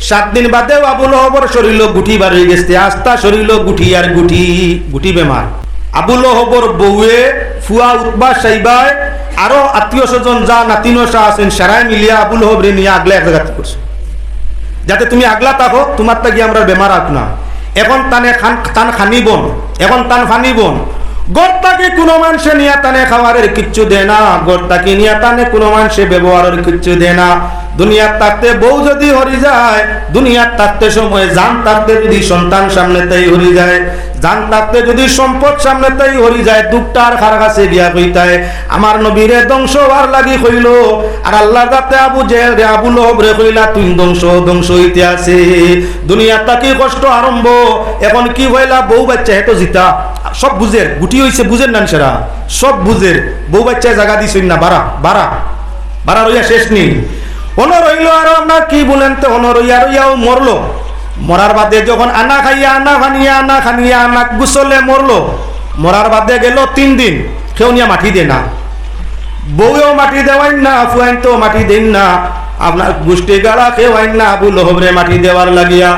7 দিন বাদেও আবু লহবর শরীর গুটি বার হয়ে গেছে, আস্তা শরীর গুটি আর গুটি গুটি বেমার। আবু লহবর বউয়ে ফুয়া উতবা সাইবায় আরো আত্মীয় স্বজন যা নাতিনসা আছেন সারাই মিলিয়া আবু লহবরে নিয়ে আগলা এক জায়গাতে করছে, যাতে তুমি আগলা থাকো, তোমার তাকি আমরা বেমার আক না। এখন টান খানিবন, এখন টান ফানিবন। গড়টাকে কোনো মানুষে নিয়ে টানে খাওয়ারের কিচ্ছু দেয় না, গড়টাকে নিয়ে টানে কোনো মানুষে ব্যবহারের কিচ্ছু দেয় না। দুনিয়ার থাকতে বউ যদি হরি যায়, দুনিয়ার থাকতে সময় জান থাকতে যদি সন্তান সামনে তাই হরি যায়, জান থাকতে যদি সম্পদ সামনে তাই হরি যায়, দুঃখটার খার কাছে গিয়া কইতায় আমার নবীরে ধ্বংস হওয়ার লাগি কইল। আর আল্লাহ যাতে আবু জেহেল রে আবু লহব রে কইলা তুই ধ্বংস হইতে আছে। দুনিয়ার তাকে কষ্ট আরম্ভ। এখন কি হইলা, বউ বাচ্চা হেতো জিতা সব বুঝের গুটি হইছে, বুঝের না সেরা সব বুঝের। বউ বাচ্চায় জায়গা দিছই না, বাড়া রইয়া শেষ নেই। অনর রইল আর আপনার কি বলেন তো, অনর রইয়াও মরলো। মরার বাদে যখন আনা খাইয়া আনা খানিয়া আনা গুসলে মরলো, মরার বাদে গেল 3 দিন, কেউ নিয়ে মাটি দে না, বউও মাটি দেওয়াই না, ফুয়াইন তো মাটি দেন না, আপনার গোষ্ঠী গাড়া কেউ আইন না আবু লহবরে মাটি দেওয়ার লাগিয়া।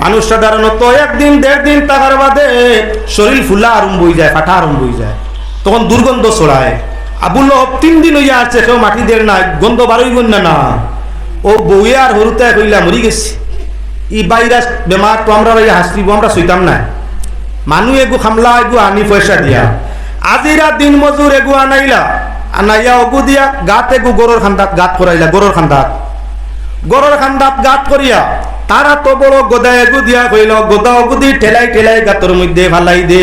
মানুষ সাধারণত 1 দিন 1.5 দিন থাকার বাদে শরীর ফুলা আরম্ভ হয়ে যায়, ফাটা আরম্ভ হয়ে যায়, তখন দুর্গন্ধ ছড়ায়। আবু লহব 3 দিন হইয়া আসছে, কেউ মাটি দেন না, গন্ধ বারোই গন না। ও বউয়ে আর হরুতে কইলা মরি গেছি, ই ভাইরাস বেমার তো আমরা হাসিব, আমরা সইতাম না। মানুষ এগু খামলা এগু আনি পয়সা দিয়া, আজিরা দিন মজুর এগু আনাইলা, আনাইয়া অগু দিয়া গাত এগু গরুর খান্দাত গাত করাইলা, গরুর খান্দাত গাত করিয়া তারা তো বড় গোদা এগু দিয়া কইল, গোদা অগুদি ঠেলাই গাতর মধ্যে ফালাই দে।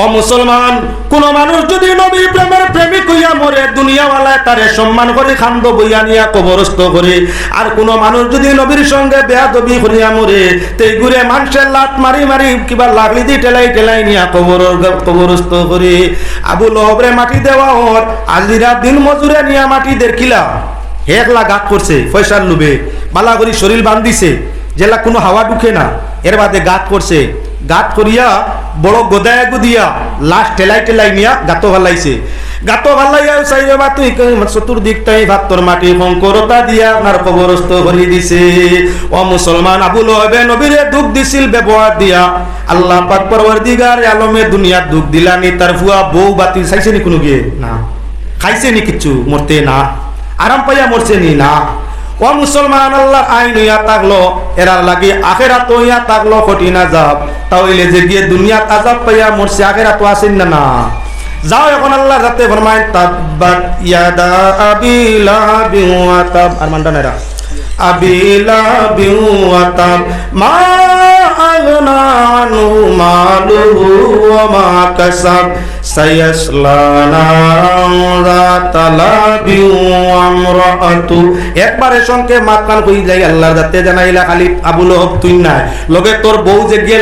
ও মুসলমান, কোন মানুষ যদি নবী প্রেমের প্রেমিক হইয়া মরে, দুনিয়াওয়ালায় তারে সম্মান করে খান্দ বইয়া নিয়া কবরস্থ করে। আর কোন মানুষ যদি নবীর সঙ্গে বেয়াদবি করিয়া মরে, তেই ঘুরে মানুষের লাত মারি কিবা লাগলি দি ঠেলাই নিয়া কবরস্থ করে। আবু লহবরে মাটি দেওয়া হর, আজিরা দিন মজুরে নিয়া মাটি দেখিলা, একলা গাত করছে পয়সার লোভে, বালা করি শরীর বান্ধিছে, যেলা কোনো হাওয়া ঢুকে না, এর বাদে গাত করছে, গাত করিয়া বড় গোদায় দিয়া লাশ ঠেলাই নিয়া গাতো ভালাইছে। গাতো ভালাইয়া চাইবে বা তুই চতুর্দিকটাই ভাতর মাটি শঙ্করতা দিয়া আপনার কবরস্থ ভরি দিছে। ও মুসলমান, আবু লহবে নবীরে দুঃখ দিছিল ব্যবহার দিয়া। আল্লাহ পাক পরওয়ারদিগার আলমে দুনিয়ার দুঃখ দিলানি, তার ফুয়া বউ বাতি চাইছে নি কোনো গিয়ে না, খাইছে নি কিচ্ছু, মরতে না, আরাম পাইয়া মরছে নি না। ও মুসলমান, আল্লাহর আইন হইয়া থাকলো, এরার লাগি আখেরাত হইয়া থাকলো কঠিন আযাব। তাহলে যে গিয়ে দুনিয়াত আযাব পাইয়া মরছে, আখেরাত আছেন না? যাও এখন আল্লাহ যাতে ফরমায় তাব্বাত ইয়াদা আবি লাহাবিন ওয়া তাব, আর মানটা নেরা আবি লাহাবিন ওয়া তাব মা আগনা আনহু মালুহু ওয়া মা কাসাব সায়াসলা নারান যাতা লাহাবিন ওয়া ইমরাআতু। একবারে সঙ্গে মাতকান কই যাই আল্লাহর যাতে জানাইলা, খালি আবু লহব তুই নাই লগে তোর বউ যে গিয়ে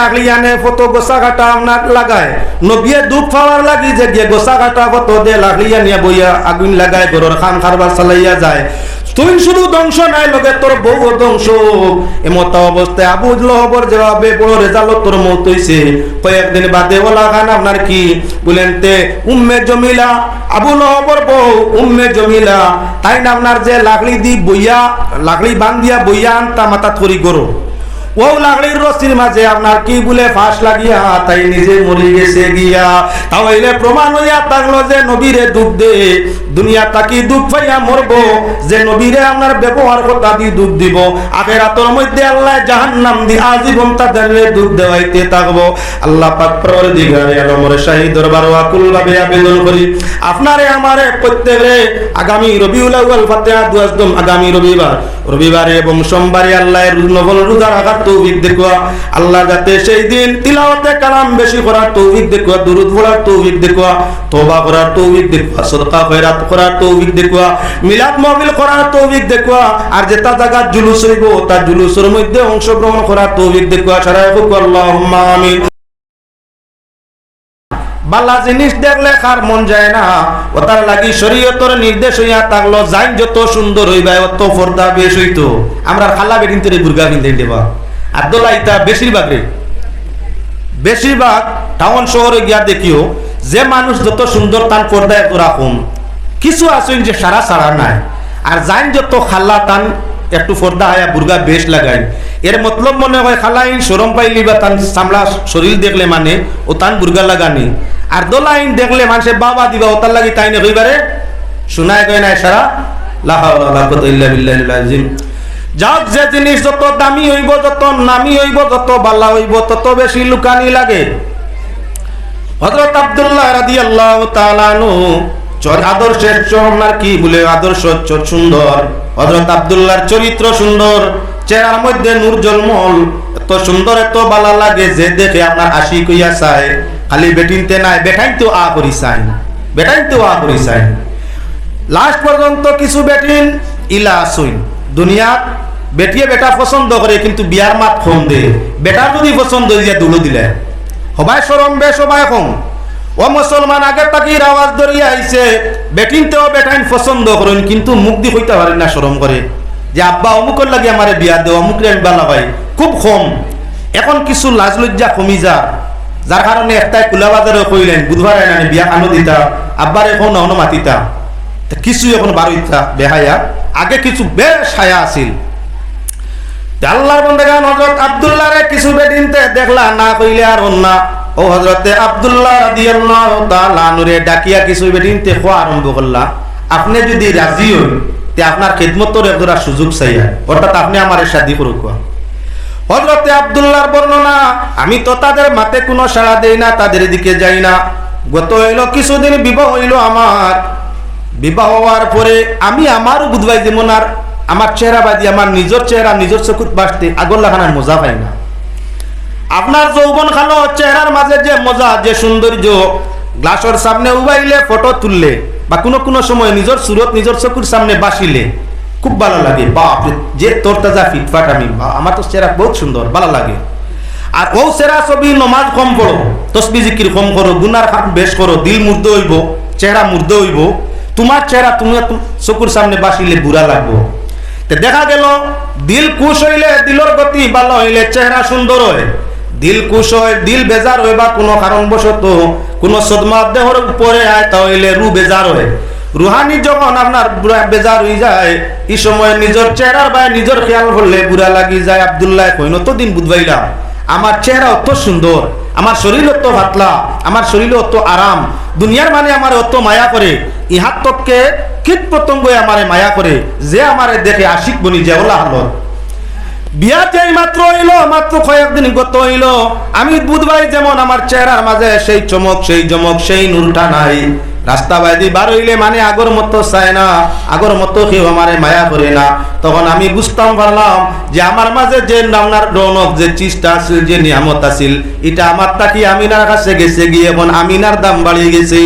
লাগলি আনে ফটো গোসা কাটা আপনার লাগায়, নবিয়ে দুধ পাওয়ার লাগি যে গিয়ে গোসা কাটা ফটো দে লাগলিয়া নিয়ে বইয়া আগুন লাগায়, গরুর খান খারবার চালাইয়া যায়। তুই শুধু ধ্বংস নাই, লগে তোর বউ ধ্বংস। এমত অবস্থায় আবু লহবর জবাবে বড় রেজাল্ট তোর মত হইছে। কয়েকদিন বাদে ওলা খান আপনার কি বলেন তে উম্মে জমিলা, আবু লহবর বউ উম্মে জমিলা, তাই না আপনার যে লাগলি বান্ধিয়া বইয়া আনতা মাথা থরি গরু, ও লাগলির রসির মাঝে আপনার কি বলে ফাঁস লাগিয়া তাই নিজে মরে গেছে গিয়া। তাহলে প্রমাণ হইয়া থাকলো যে নবীরে দুঃখ দে, দুনিয়া তাকি দুঃখ পাইয়া মরবো, যে নবীরে আপনার ব্যবহার কথা দিয়ে দুঃখ দিব, আখিরাতের মধ্যে আল্লাহ জাহান্নাম দিয়ে আজীবন তাদের দুঃখ দেওয়াইতে থাকবো। আল্লাহ পাক পরওয়ারদিগারে আলমের শাহী দরবার আকুল ভাবে আবেদন করি, আপনারে আমারে প্রত্যেকে আগামী রবিউল আউয়াল ফাতিহা দুয়াজদম আগামী রবিবারে এবং সোমবারে আল্লাহর নফল রোজা রাখার তৌফিক দেখুয়া, আল্লাহ যাতে সেই দিন তিলাওয়াতে কালাম বেশি করার তৌফিক দেখুয়া, দুরূদ পড়ার তৌফিক দেখুয়া, তওবা করার তৌফিক দেখুয়া, সাদকা খয়রাত করার তৌফিক দেখুয়া, মিলাদ মাহফিল করার তৌফিক দেখুয়া, আর যেটা জায়গা জুলুস হইব তার জুলুসের মধ্যে অংশগ্রহণ করার তৌফিক দেখুয়া। সারাই হোক আল্লাহুম্মা আমিন। বালা জিনিস দেখলে কার মন যায় না, ওটার লাগি শরীয়তের নির্দেশ হইয়া থাকলো, যাই যত সুন্দর হইবা অত পর্দা বেশ হইতো। আমরা খালা বেদিন তরে বুর্গা কিনতে দেবা আব্দুল্লাহ, ইতা বেশিরভাগ টাউন শহরে গিয়া দেখিও যে মানুষ যত সুন্দর তার পর্দায় এত রাখুন, কিছু আছেন যে সারা নাই, আর যাই যত খাল্লা তান একটু ফর্দা হায়া বুর্গা বেশ লাগাই এর মতলব মনে হয় খালাইন শরম পাইলি বা তান চামড়া শরীর দেখলে মানে ও তান বুর্গা লাগানি আর দোলাইন দেখলে মানুষের বাবা দিবা ও তার লাগি তাই না হইবারে শোনায় কয় না সারা লা হাওলা ওয়ালা কুওয়াতা ইল্লা বিল্লাহিল আযীম। যাক যে জিনিস যত দামি হইব যত নামি হইব যত বালা হইব তত বেশি লুকানি লাগে। হযরত আব্দুল্লাহ রাদিয়াল্লাহু তাআলা আনহু আদর্শের চরমার কি বলে আদর্শ সুন্দর। হযরত আব্দুল্লাহর চরিত্র সুন্দর, চেহারার মধ্যে নূর জলমল, এত সুন্দর এত বালা লাগে যে দেখে আপনার আশিক হইয়া চায়। খালি বেটিনতে নাই বেটাইতে আ করি চাই, বেটাইতে আ করি চাই। লাস্ট পর্যন্ত কিছু বেটিন ইলা আসুই দুনিয়াত বেটিয়ে বেটা পছন্দ করে কিন্তু বিয়ার মাত কম দে। বেটা যদি পছন্দ হয়ে যায় দুলো দিলে সবাই সরম বে সবাই কম। ও মুসলমান আগে তাকির আওয়াজ ধরিয়া আইছে বেটিনতেও বেটাইন পছন্দ করেন কিন্তু মুখ দি হইতে পারেন না, শরম করে যে আব্বা অমুকের লাগে আমার বিয়া দেও অমুকের আমি বালা পাই খুব কম। এখন কিছু লাজ লজ্জা কমি যা, যার কারণে একটাই কুলা বাজারে কইলেন বুধবার আইনানি বিয়া কানো দিতা আব্বার এখন অন মাতিতা কিছু এখন বারোইতা বেহায়া, আগে কিছু বেশ হায়া আছিল। আল্লাহর বান্দাগান হযরত আব্দুল্লাহ রে কিছু বেদিনতে দেখলা না কইলে আর অন্যা ও হযরতে আব্দুল্লাহ রাদিয়াল্লাহু তাআলা আনহুরে ডাকিয়া কিছু বেদিনতে খোয়া আরম্ভ করলা। আপনি যদি রাজি হন তে আপনার খিদমতের একজোড়া সুযোগ চাইয়া, অর্থাৎ আপনি আমার শাদী করুক। হযরতে আব্দুল্লাহর বর্ণনা, আমি তো তাদের মাতে কোনো সাড়া দেই না, তাদের দিকে যাই না। গত হইল কিছুদিন বিবাহ হইল আমার, বিবাহ হওয়ার পরে আমি আমারও বুধবাই যেমন আর আমার চেহারা বাদি আমার নিজের চেহারা নিজের চকুত বাসতে আগর লাগানোর মজা পাই না। আপনার যৌবন খানো চেহারার মাঝে যে মজা যে সৌন্দর্য গ্লাসের সামনে উবাইলে ফটো তুললে বা কোনো কোনো সময় নিজের সুরত নিজের চকুর সামনে বাসিলে খুব ভালো লাগে। বাপ যে তোর তাজা ফিটফাট আমি আমার তো চেহারা বহুত সুন্দর ভালো লাগে। আর ও চেহারা ছবি নমাজ কম পড়ো, তসবি জিকির কম করো, গুনার খান বেশ করো, দিল মুর্দ হইব চেহারা মুর্দ হইব, তোমার চেহারা তুমি চকুর সামনে বাসিলে বুড়া লাগবো। দেখা গেল দিল খুশ হইলে দিলর গতি ভালো হইলে চেহারা সুন্দর হয়, দিল খুশ হয় দিল বেজার হয় বা কোনো কারণবশত কোনো সদমা দেহর উপরে আয় তাহলে রু বেজার হয়। রুহানি যখন আপনার বেজার হয়ে যায় এই সময় নিজের চেহারার বা নিজের খেয়াল করলে বুড়া লাগি যায়। আব্দুল্লাহ কইন অতদিন বুঝবাইলাম আমার চেহারা অত সুন্দর, আমার শরীর অত পাতলা, আমার শরীরে অত আরাম, দুনিয়ার মানে আমার অত মায়া করে, ইহার তককে কীট পতঙ্গ আমারে মায়া করে যে আমারে দেখে আশিক বনি যে ওলা হল। বিয়া যেই মাত্র হইল মাত্র কয়েকদিন গত হইল আমি বুধবাই যেমন আমার চেহারার মাঝে সেই চমক সেই জমক সেই নূরটা নাই। রাস্তা বাইদি বার হইলে মানে আগর মতো চায় না, আগর মতো কেউ আমারে মায়া করে না। তখন আমি বুঝতাম পারলাম যে আমার মাঝে যে আপনার রৌনক যে চিজটা আছিল যে নিয়ামত আছিল এটা আমার তাকি আমিনার কাছে গেছে গিয়ে এখন আমিনার দাম বাড়িয়ে গেছে।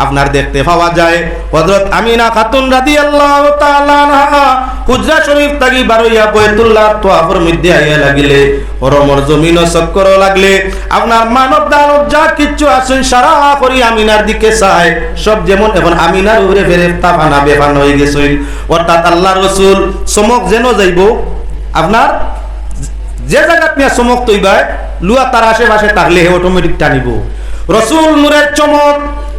আপনার দেখতে পাওয়া যায় হযরত আমিনা খাতুন রাদিয়াল্লাহু তাআলা আনহা হুজরা শরীফ থাকি বারইয়া বাইতুল্লাহ তোয়াফের মধ্যে আইয়া লাগিলে হরমর জমিন চক্কর লাগলে আপনার মানব দানব যা কিচ্ছু আছেন সারা করি আমিনার দিকে চায় সব যেমন এখন আমিনার উপরে ফেরেশতা বানা বেফান হয়ে গেছে। অর্থাৎ আল্লাহ রাসূল চমক যেন যাইব আপনার যে জায়গা নিয়ে চমক তৈবায় লুয়া তার আশেপাশে থাকলে হে অটোমেটিক টানিব রসুল নূরের চমক।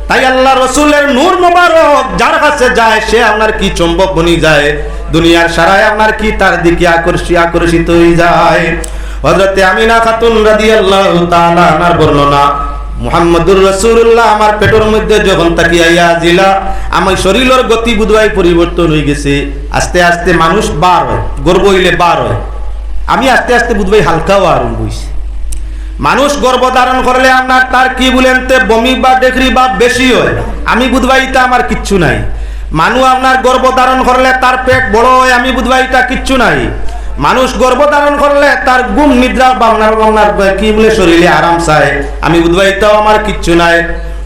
তাই আল্লাহ রসুলের নূর মোবারক যার কাছে যায় সে আপনার কি চম্বক বনি যায়, দুনিয়ার সারায় আপনার কি তার দিকে আকর্ষিত হয়ে যায়। হযরতে আমিনা খাতুন রাদিয়াল্লাহু তাআলা আনহার বর্ণনা, মুহাম্মদুর রাসূলুল্লাহ আমার পেটের মধ্যে যখন তাকিয়া জিলা আমার শরীরের গতি বুধবাই পরিবর্তন হয়ে গেছে। আস্তে আস্তে মানুষ বার হয়, গর্ব হইলে বার হয়, আমি আস্তে আস্তে বুধবাই হালকাও আরম্ভ হয়েছে। মানুষ গর্ভ ধারণ করলে আপনার তার কি বলেন তে বমি বা ডেকরি বা বেশি হয়, আমি বুধবাইটা আমার কিচ্ছু নাই। মানুষ আপনার গর্ভ ধারণ করলে তার পেট বড় হয়, আমি বুধবাইটা কিচ্ছু নাই। মানুষ গর্ভ ধারণ করলে তার ঘুম নিদ্রা বাংলার কি বলে শরীরে আরাম চায়, আমি বুধবাইটাও আমার কিচ্ছু নাই।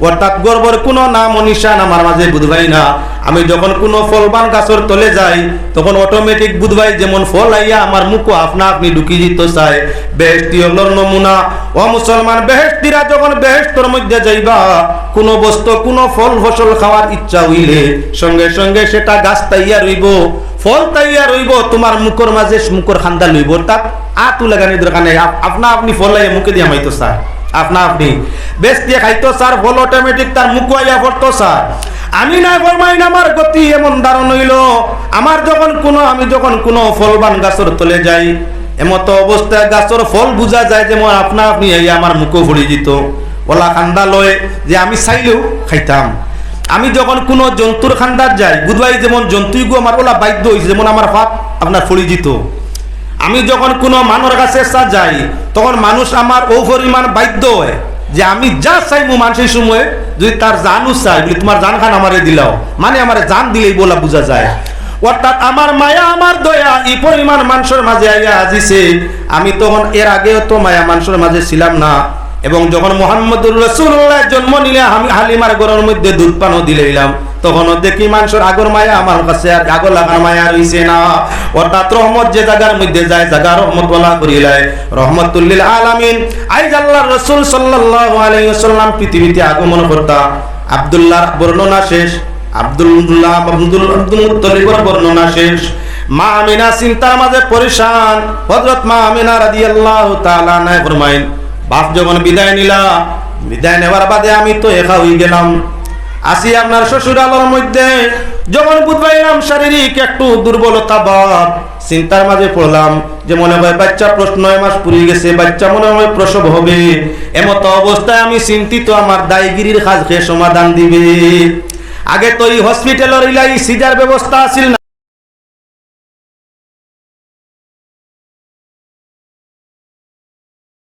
অর্থাৎ গর্বর কোনো নাম নিশান আমার মাঝে বুধবাই না। আমি যখন কোনো ফলবান গাছর তলে যাই তখন অটোমেটিক বুধবাই যেমন ফল আইয়া আমার মুখ আপনা আপনি ঢুকি যেত চায়। বেহেশতি হলোর নমুনা। ও মুসলমান, বেহেশতিরা যখন বেহেশতর মধ্যে যাইবা কোনো বস্তু কোনো ফল ফসল খাওয়ার ইচ্ছা হইলে সঙ্গে সঙ্গে সেটা গাছ তাইয়া রইব, ফল তাইয়া রইব, তোমার মুখের মাঝে মুখের খান্দা লইব। অর্থাৎ আতু লাগানি দরকার নেই, আপনা আপনি ফল লাইয়া মুখে দিয়ে মাইতো চায়। আপনা আপনি বেস্টিয়ে খাইতো স্যার, ফল অটোমেটিক তার মুখ আইয়া পড়তো স্যার। আমি না ফরমাই না, আমার গতি এমন দারুণ হইল, আমি যখন কোনো ফলবান গাছের তলে যাই, এমতো অবস্থায় গাছের ফল বুঝা যায় যেমন আপনা আপনি আমার মুখও ফুড়ি দিত। ওলা খান্দা লয় যে আমি চাইলেও খাইতাম। আমি যখন কোনো জন্তুর খান্দার যাই, বুধবাই যেমন জন্তুইগু আমার ওলা বাধ্য হয়েছে, যেমন আমার পাপ আপনার ফুড়ি দিত। আমি যখন কোনো মানুষের কাছে যাই, তখন মানুষ আমার ও পরিমাণ বাধ্য হয় যে আমি যা চাইবো মানুষের সময় যদি তার জানও চাই, বলি তোমার জান খান আমারে দিলাও, মানে আমার জান দিলেই বলা বোঝা যায়। অর্থাৎ আমার মায়া আমার দয়া এই পরিমাণ মানুষের মাঝে আইয়া আজিছে। আমি তখন এর আগেও তো মায়া মানুষের মাঝে ছিলাম না। এবং যখন মুহাম্মদুর রাসূলুল্লাহ জন্ম নিলে আমি হালিমার ঘরের মধ্যে দুধ পানও দিলাম, তখনও দেখি মানুষের আগর মায়া আমার কাছে আর আগর লাগার মায়া রইছে না। অর্থাৎ রহমত যে জায়গার মধ্যে যায়, জায়গা রহমত বলা করিলাই রহমতুল লিল আলামিন। আইজ আল্লাহর রাসূল সাল্লাল্লাহু আলাইহি ওয়াসাল্লাম পৃথিবীতে আগমন করতা। আব্দুল্লাহর বর্ণনা শেষ, আব্দুল মুত্তালিবের বর্ণনা শেষ। মা আমিনা চিন্তার মাঝে পরেশান। হযরত মা আমিনা রাদিয়াল্লাহু তাআলা আনহা ফরমাইন, বাপ যখন বিদায় নিলা, বিদায় নেওয়ার বাদে আমি তো একা হয়ে গেলাম। আসি আপনার শ্বশুরালয়ের মধ্যে, যখন বুঝবাইলাম শারীরিক একটু দুর্বলতা ভাব, চিন্তার মাঝে পড়লাম যে মনে হয় বাচ্চা 9 মাস পুরিয়ে গেছে, বাচ্চা মনে হয় প্রসব হবে। এমতো অবস্থায় আমি চিন্তিত আমার দায়গিরির কাজ খেয়ে সমাধান দিবে। আগে তো এই হসপিটালের ইলাই সিজার ব্যবস্থা আছিল না।